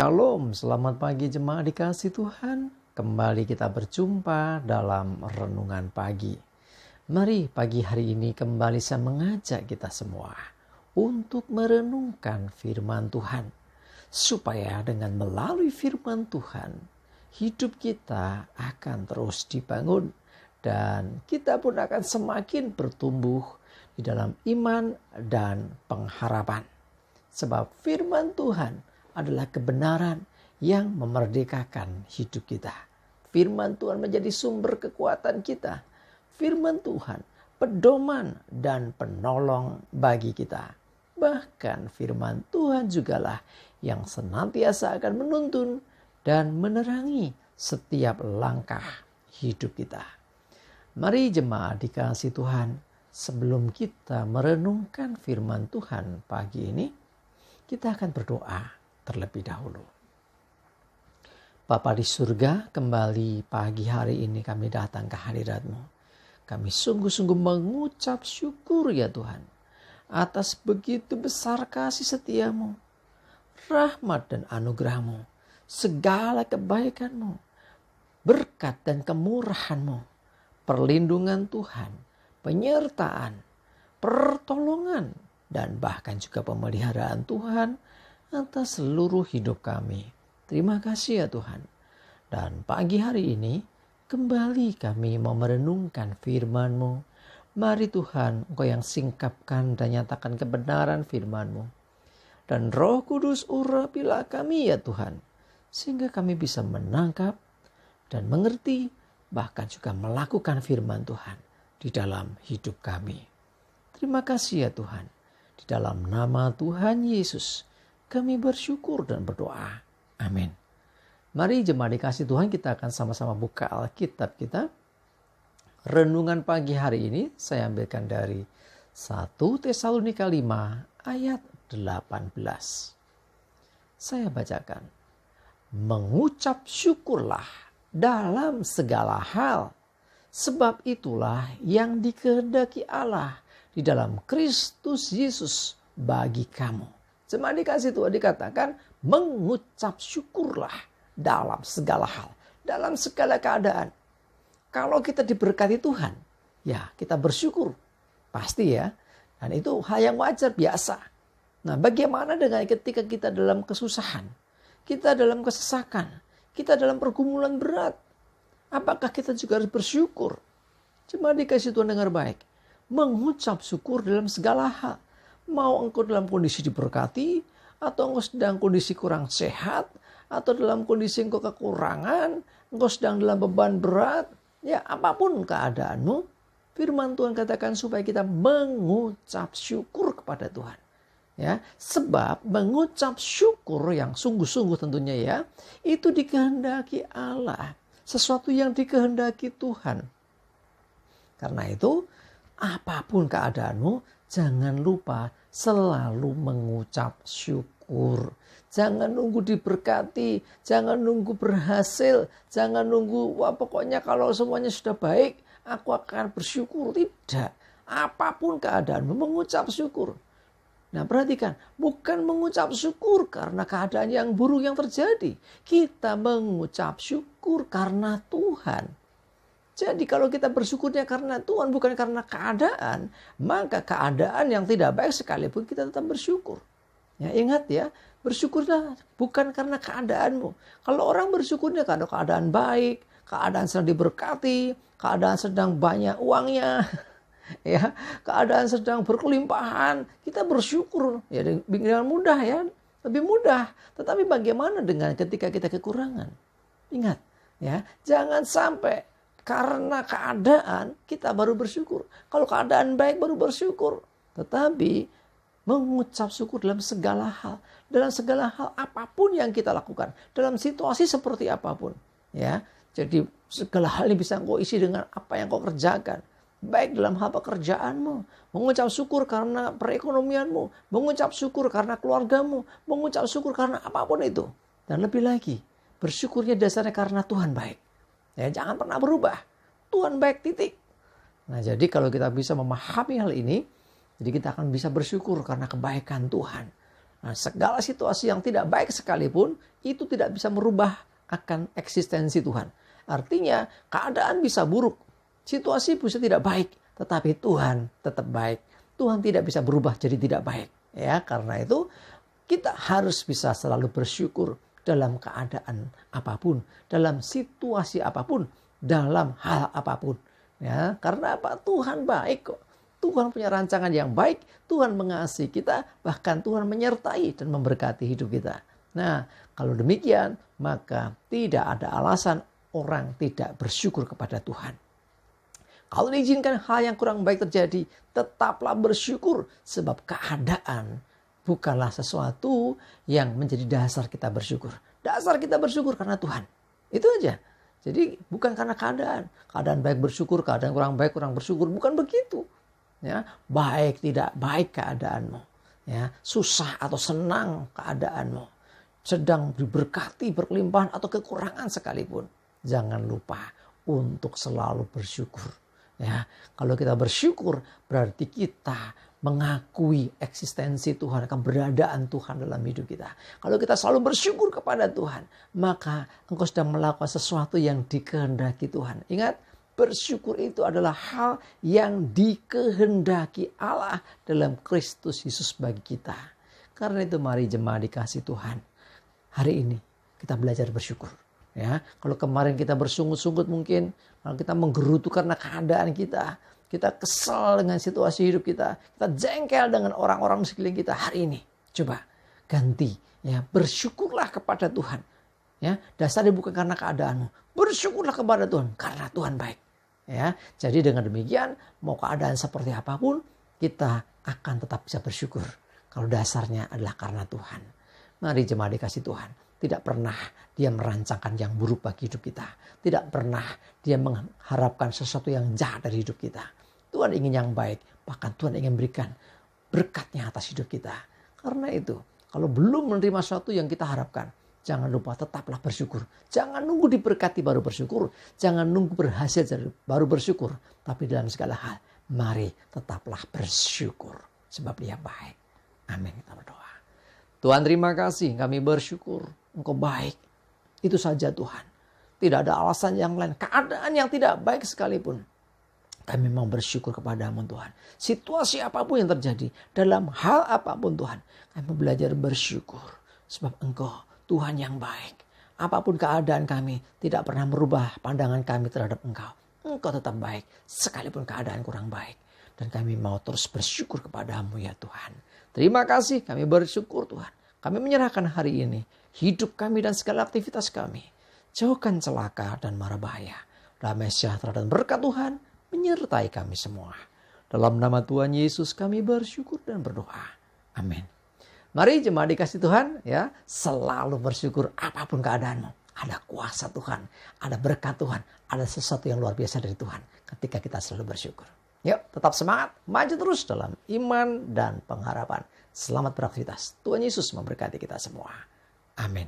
Shalom, selamat pagi jemaat dikasih Tuhan. Kembali kita berjumpa dalam renungan pagi. Mari pagi hari ini kembali saya mengajak kita semua untuk merenungkan firman Tuhan. Supaya dengan melalui firman Tuhan, hidup kita akan terus dibangun. Dan kita pun akan semakin bertumbuh di dalam iman dan pengharapan. Sebab firman Tuhan adalah kebenaran yang memerdekakan hidup kita. Firman Tuhan menjadi sumber kekuatan kita. Firman Tuhan pedoman dan penolong bagi kita. Bahkan firman Tuhan jugalah yang senantiasa akan menuntun dan menerangi setiap langkah hidup kita. Mari jemaat dikasih Tuhan, sebelum kita merenungkan firman Tuhan pagi ini, kita akan berdoa terlebih dahulu. Bapa di surga, kembali pagi hari ini kami datang ke hadirat-Mu. Kami sungguh-sungguh mengucap syukur ya Tuhan, atas begitu besar kasih setia-Mu, rahmat dan anugerah-Mu, segala kebaikan-Mu, berkat dan kemurahan-Mu, perlindungan Tuhan, penyertaan, pertolongan, dan bahkan juga pemeliharaan Tuhan atas seluruh hidup kami. Terima kasih ya Tuhan. Dan pagi hari ini kembali kami mau merenungkan firman-Mu. Mari Tuhan, Engkau yang singkapkan dan nyatakan kebenaran firman-Mu. Dan Roh Kudus urapilah kami ya Tuhan, sehingga kami bisa menangkap dan mengerti, bahkan juga melakukan firman Tuhan di dalam hidup kami. Terima kasih ya Tuhan. Di dalam nama Tuhan Yesus kami bersyukur dan berdoa. Amin. Mari jemaat dikasih Tuhan, kita akan sama-sama buka Alkitab kita. Renungan pagi hari ini saya ambilkan dari 1 Tesalonika 5 ayat 18. Saya bacakan. Mengucap syukurlah dalam segala hal, sebab itulah yang dikehendaki Allah di dalam Kristus Yesus bagi kamu. Jemaat dikasih Tuhan, dikatakan mengucap syukurlah dalam segala hal, dalam segala keadaan. Kalau kita diberkati Tuhan, ya kita bersyukur. Pasti ya. Dan itu hal yang wajar, biasa. Nah, bagaimana dengan ketika kita dalam kesusahan, kita dalam kesesakan, kita dalam pergumulan berat? Apakah kita juga harus bersyukur? Jemaat dikasih Tuhan, dengar baik. Mengucap syukur dalam segala hal. Mau engkau dalam kondisi diberkati, atau engkau sedang kondisi kurang sehat, atau dalam kondisi engkau kekurangan, engkau sedang dalam beban berat, ya apapun keadaanmu, firman Tuhan katakan supaya kita mengucap syukur kepada Tuhan. Ya, sebab mengucap syukur yang sungguh-sungguh tentunya ya, itu dikehendaki Allah, sesuatu yang dikehendaki Tuhan. Karena itu, apapun keadaanmu, jangan lupa selalu mengucap syukur. Jangan nunggu diberkati, jangan nunggu berhasil, jangan nunggu wah pokoknya kalau semuanya sudah baik, aku akan bersyukur. Tidak, apapun keadaanmu mengucap syukur. Nah perhatikan, bukan mengucap syukur karena keadaan yang buruk yang terjadi. Kita mengucap syukur karena Tuhan. Jadi kalau kita bersyukurnya karena Tuhan, bukan karena keadaan, maka keadaan yang tidak baik sekalipun kita tetap bersyukur. Ya, ingat ya, bersyukurlah bukan karena keadaanmu. Kalau orang bersyukurnya karena keadaan baik, keadaan sedang diberkati, keadaan sedang banyak uangnya, ya, keadaan sedang berkelimpahan, kita bersyukur ya dengan mudah ya, lebih mudah. Tetapi bagaimana dengan ketika kita kekurangan? Ingat ya, jangan sampai karena keadaan kita baru bersyukur. Kalau keadaan baik baru bersyukur. Tetapi mengucap syukur dalam segala hal. Dalam segala hal apapun yang kita lakukan. Dalam situasi seperti apapun. Ya, jadi segala hal ini bisa engkau isi dengan apa yang kau kerjakan. Baik dalam hal pekerjaanmu. Mengucap syukur karena perekonomianmu. Mengucap syukur karena keluargamu. Mengucap syukur karena apapun itu. Dan lebih lagi, bersyukurnya dasarnya karena Tuhan baik. Ya, jangan pernah berubah. Tuhan baik, titik. Nah, jadi kalau kita bisa memahami hal ini, jadi kita akan bisa bersyukur karena kebaikan Tuhan. Nah, segala situasi yang tidak baik sekalipun, itu tidak bisa merubah akan eksistensi Tuhan. Artinya, keadaan bisa buruk, situasi bisa tidak baik, tetapi Tuhan tetap baik. Tuhan tidak bisa berubah jadi tidak baik. Ya, karena itu kita harus bisa selalu bersyukur dalam keadaan apapun, dalam situasi apapun, dalam hal apapun. Ya, karena apa? Tuhan baik kok. Tuhan punya rancangan yang baik, Tuhan mengasihi kita, bahkan Tuhan menyertai dan memberkati hidup kita. Nah, kalau demikian, maka tidak ada alasan orang tidak bersyukur kepada Tuhan. Kalau diizinkan hal yang kurang baik terjadi, tetaplah bersyukur sebab keadaan bukanlah sesuatu yang menjadi dasar kita bersyukur. Dasar kita bersyukur karena Tuhan. Itu aja. Jadi bukan karena keadaan. Keadaan baik bersyukur, keadaan kurang baik kurang bersyukur. Bukan begitu. Ya, baik tidak baik keadaanmu. Ya, susah atau senang keadaanmu. Sedang diberkati, berkelimpahan atau kekurangan sekalipun. Jangan lupa untuk selalu bersyukur. Ya, kalau kita bersyukur berarti kita mengakui eksistensi Tuhan, keberadaan Tuhan dalam hidup kita. Kalau kita selalu bersyukur kepada Tuhan, maka engkau sedang melakukan sesuatu yang dikehendaki Tuhan. Ingat, bersyukur itu adalah hal yang dikehendaki Allah dalam Kristus Yesus bagi kita. Karena itu mari jemaat dikasih Tuhan, hari ini kita belajar bersyukur. Ya, kalau kemarin kita bersungut-sungut mungkin, kalau kita menggerutu karena keadaan kita kesal dengan situasi hidup kita jengkel dengan orang-orang di sekeliling kita, hari ini coba ganti, ya, bersyukurlah kepada Tuhan. Ya, dasarnya bukan karena keadaanmu, bersyukurlah kepada Tuhan karena Tuhan baik. Ya, jadi dengan demikian mau keadaan seperti apapun kita akan tetap bisa bersyukur kalau dasarnya adalah karena Tuhan. Mari jemaat dikasih Tuhan, tidak pernah dia merancangkan yang buruk bagi hidup kita. Tidak pernah dia mengharapkan sesuatu yang jahat dari hidup kita. Tuhan ingin yang baik, bahkan Tuhan ingin berikan berkatnya atas hidup kita. Karena itu, kalau belum menerima sesuatu yang kita harapkan, jangan lupa tetaplah bersyukur. Jangan nunggu diberkati baru bersyukur. Jangan nunggu berhasil baru bersyukur. Tapi dalam segala hal, mari tetaplah bersyukur. Sebab dia baik. Amin, kita berdoa. Tuhan terima kasih, kami bersyukur. Engkau baik. Itu saja Tuhan. Tidak ada alasan yang lain. Keadaan yang tidak baik sekalipun. Kami memang bersyukur kepadamu Tuhan. Situasi apapun yang terjadi. Dalam hal apapun Tuhan. Kami belajar bersyukur. Sebab Engkau Tuhan yang baik. Apapun keadaan kami. Tidak pernah merubah pandangan kami terhadap Engkau. Engkau tetap baik. Sekalipun keadaan kurang baik. Dan kami mau terus bersyukur kepadamu ya Tuhan. Terima kasih kami bersyukur Tuhan. Kami menyerahkan hari ini. Hidup kami dan segala aktivitas kami. Jauhkan celaka dan mara bahaya. Damai sejahtera dan berkat Tuhan menyertai kami semua. Dalam nama Tuhan Yesus kami bersyukur dan berdoa. Amin. Mari jemaat dikasih Tuhan, ya, selalu bersyukur apapun keadaanmu. Ada kuasa Tuhan, ada berkat Tuhan, ada sesuatu yang luar biasa dari Tuhan ketika kita selalu bersyukur. Yuk, tetap semangat, maju terus dalam iman dan pengharapan. Selamat beraktivitas. Tuhan Yesus memberkati kita semua. Amin.